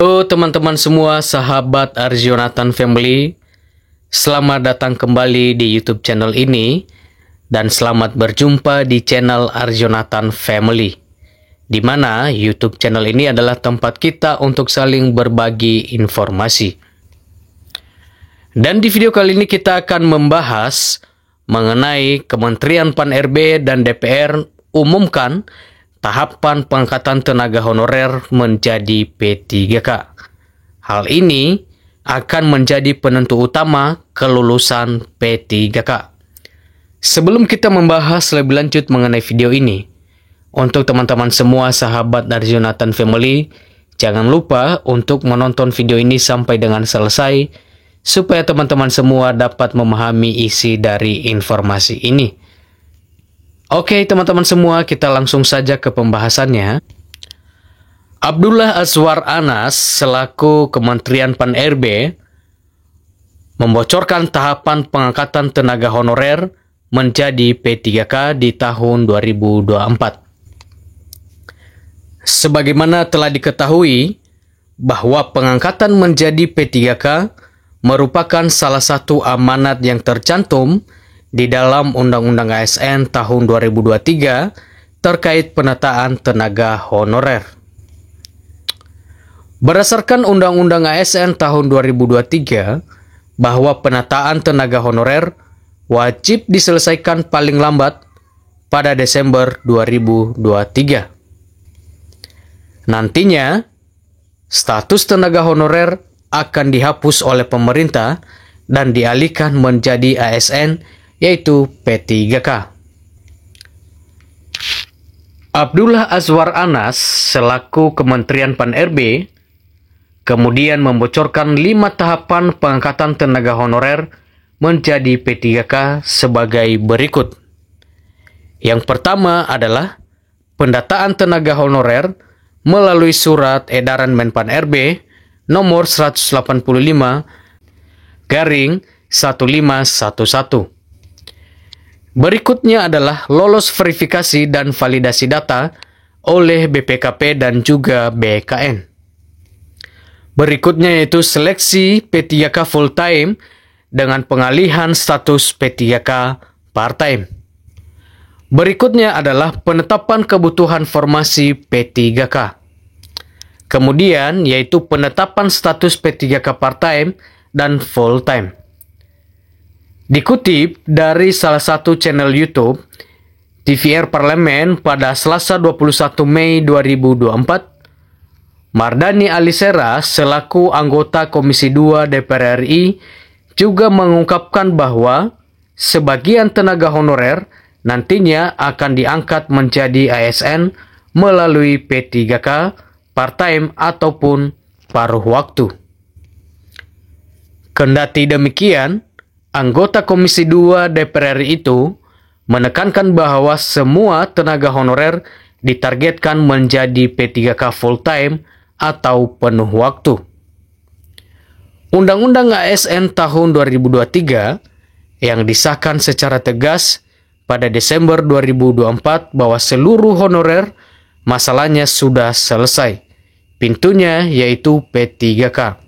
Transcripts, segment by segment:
Halo teman-teman semua, sahabat Arjonatan Family. Selamat datang kembali di YouTube channel ini dan selamat berjumpa di channel Arjonatan Family, di mana YouTube channel ini adalah tempat kita untuk saling berbagi informasi. Dan di video kali ini kita akan membahas mengenai Kementerian Pan-RB dan DPR umumkan tahapan pengangkatan tenaga honorer menjadi P3K. Hal ini akan menjadi penentu utama kelulusan P3K. Sebelum kita membahas lebih lanjut mengenai video ini, untuk teman-teman semua sahabat dari Arjonatan Family, jangan lupa untuk menonton video ini sampai dengan selesai, supaya teman-teman semua dapat memahami isi dari informasi ini. Oke teman-teman semua, kita langsung saja ke pembahasannya. Abdullah Azwar Anas selaku Kementerian Pan-RB membocorkan tahapan pengangkatan tenaga honorer menjadi P3K di tahun 2024. Sebagaimana telah diketahui bahwa pengangkatan menjadi P3K merupakan salah satu amanat yang tercantum di dalam Undang-Undang ASN tahun 2023 terkait penataan tenaga honorer. Berdasarkan Undang-Undang ASN tahun 2023, bahwa penataan tenaga honorer wajib diselesaikan paling lambat pada Desember 2023. Nantinya, status tenaga honorer akan dihapus oleh pemerintah dan dialihkan menjadi ASN, yaitu P3K. Abdullah Azwar Anas selaku Kementerian Pan-RB kemudian membocorkan 5 tahapan pengangkatan tenaga honorer menjadi P3K sebagai berikut. Yang pertama adalah pendataan tenaga honorer melalui surat edaran Menpan-RB nomor 185/1511. Berikutnya adalah lolos verifikasi dan validasi data oleh BPKP dan juga BKN. Berikutnya yaitu seleksi P3K full time dengan pengalihan status P3K part time. Berikutnya adalah penetapan kebutuhan formasi P3K. Kemudian yaitu penetapan status P3K part time dan full time. Dikutip dari salah satu channel YouTube, TVR Parlemen pada Selasa 21 Mei 2024, Mardani Alisera selaku anggota Komisi 2 DPR RI juga mengungkapkan bahwa sebagian tenaga honorer nantinya akan diangkat menjadi ASN melalui P3K, part-time ataupun paruh waktu. Kendati demikian, anggota Komisi 2 DPR RI itu menekankan bahwa semua tenaga honorer ditargetkan menjadi P3K full time atau penuh waktu. Undang-Undang ASN tahun 2023 yang disahkan secara tegas pada Desember 2024 bahwa seluruh honorer masalahnya sudah selesai. Pintunya yaitu P3K.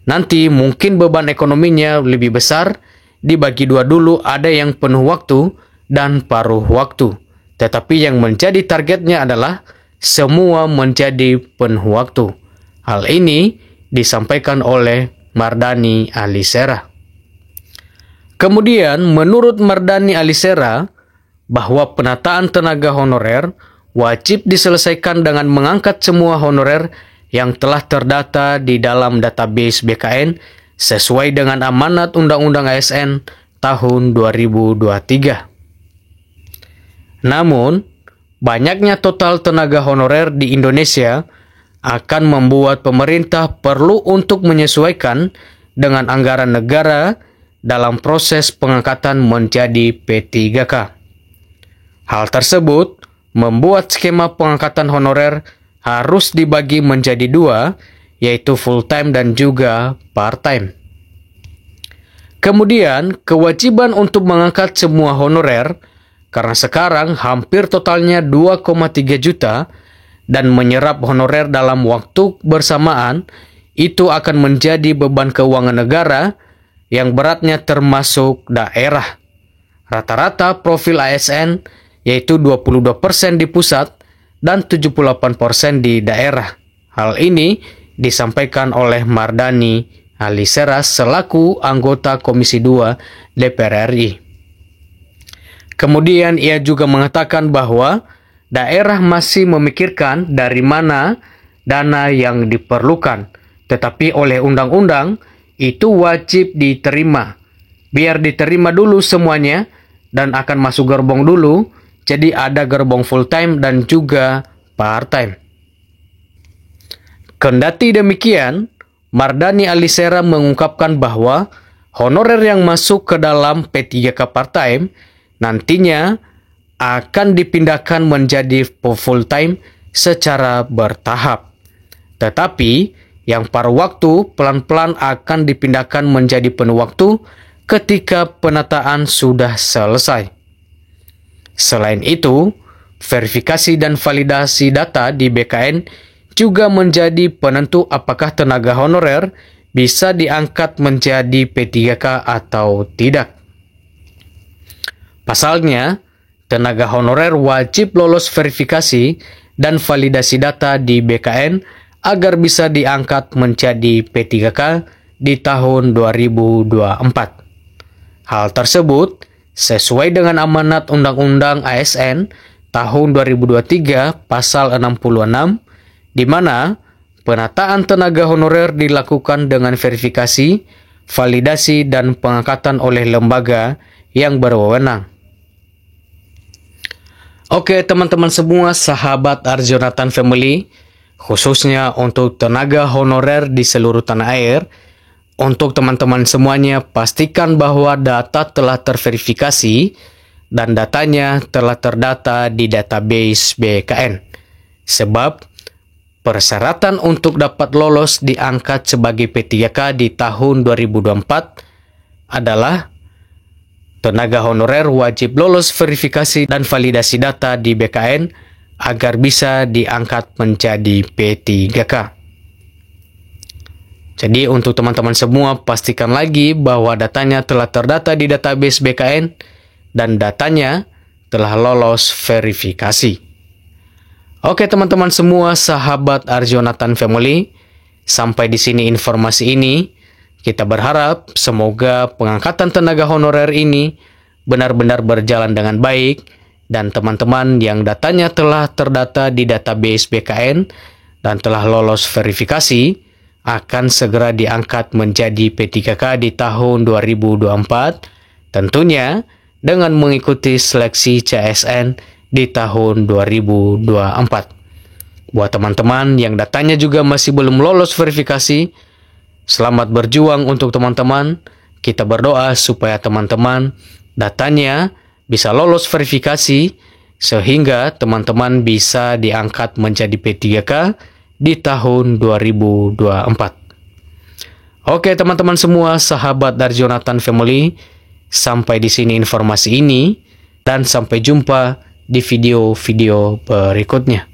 Nanti mungkin beban ekonominya lebih besar, dibagi dua dulu, ada yang penuh waktu dan paruh waktu. Tetapi yang menjadi targetnya adalah semua menjadi penuh waktu. Hal ini disampaikan oleh Mardani Alisera. Kemudian menurut Mardani Alisera bahwa penataan tenaga honorer wajib diselesaikan dengan mengangkat semua honorer yang telah terdata di dalam database BKN sesuai dengan amanat Undang-Undang ASN tahun 2023. Namun, banyaknya total tenaga honorer di Indonesia akan membuat pemerintah perlu untuk menyesuaikan dengan anggaran negara dalam proses pengangkatan menjadi P3K. Hal tersebut membuat skema pengangkatan honorer harus dibagi menjadi 2, yaitu full time dan juga part time. Kemudian, kewajiban untuk mengangkat semua honorer, karena sekarang hampir totalnya 2,3 juta, dan menyerap honorer dalam waktu bersamaan, itu akan menjadi beban keuangan negara yang beratnya termasuk daerah. Rata-rata profil ASN yaitu 22% di pusat dan 78% di daerah. Hal ini disampaikan oleh Mardani Alisera selaku anggota Komisi 2 DPR RI. Kemudian ia juga mengatakan bahwa daerah masih memikirkan dari mana dana yang diperlukan, tetapi oleh undang-undang itu wajib diterima. Biar diterima dulu semuanya dan akan masuk gerbong dulu, jadi ada gerbong full time dan juga part time. Kendati demikian, Mardani Alisera mengungkapkan bahwa honorer yang masuk ke dalam P3K part time nantinya akan dipindahkan menjadi full time secara bertahap. Tetapi yang paruh waktu pelan-pelan akan dipindahkan menjadi penuh waktu ketika penataan sudah selesai. Selain itu, verifikasi dan validasi data di BKN juga menjadi penentu apakah tenaga honorer bisa diangkat menjadi P3K atau tidak. Pasalnya, tenaga honorer wajib lolos verifikasi dan validasi data di BKN agar bisa diangkat menjadi P3K di tahun 2024. Hal tersebut sesuai dengan amanat Undang-Undang ASN tahun 2023 pasal 66, di mana penataan tenaga honorer dilakukan dengan verifikasi, validasi, dan pengangkatan oleh lembaga yang berwenang. Oke teman-teman semua, sahabat Arjonatan Family, khususnya untuk tenaga honorer di seluruh tanah air, untuk teman-teman semuanya pastikan bahwa data telah terverifikasi dan datanya telah terdata di database BKN. Sebab persyaratan untuk dapat lolos diangkat sebagai P3K di tahun 2024 adalah tenaga honorer wajib lolos verifikasi dan validasi data di BKN agar bisa diangkat menjadi P3K. Jadi untuk teman-teman semua pastikan lagi bahwa datanya telah terdata di database BKN dan datanya telah lolos verifikasi. Oke teman-teman semua, sahabat Arjonatan Family, sampai di sini informasi ini. Kita berharap semoga pengangkatan tenaga honorer ini benar-benar berjalan dengan baik dan teman-teman yang datanya telah terdata di database BKN dan telah lolos verifikasi akan segera diangkat menjadi P3K di tahun 2024, tentunya dengan mengikuti seleksi CSN di tahun 2024. Buat teman-teman yang datanya juga masih belum lolos verifikasi, selamat berjuang untuk teman-teman. Kita berdoa supaya teman-teman datanya bisa lolos verifikasi sehingga teman-teman bisa diangkat menjadi P3K di tahun 2024. Oke teman-teman semua, sahabat Arjonatan Family, sampai di sini informasi ini dan sampai jumpa di video-video berikutnya.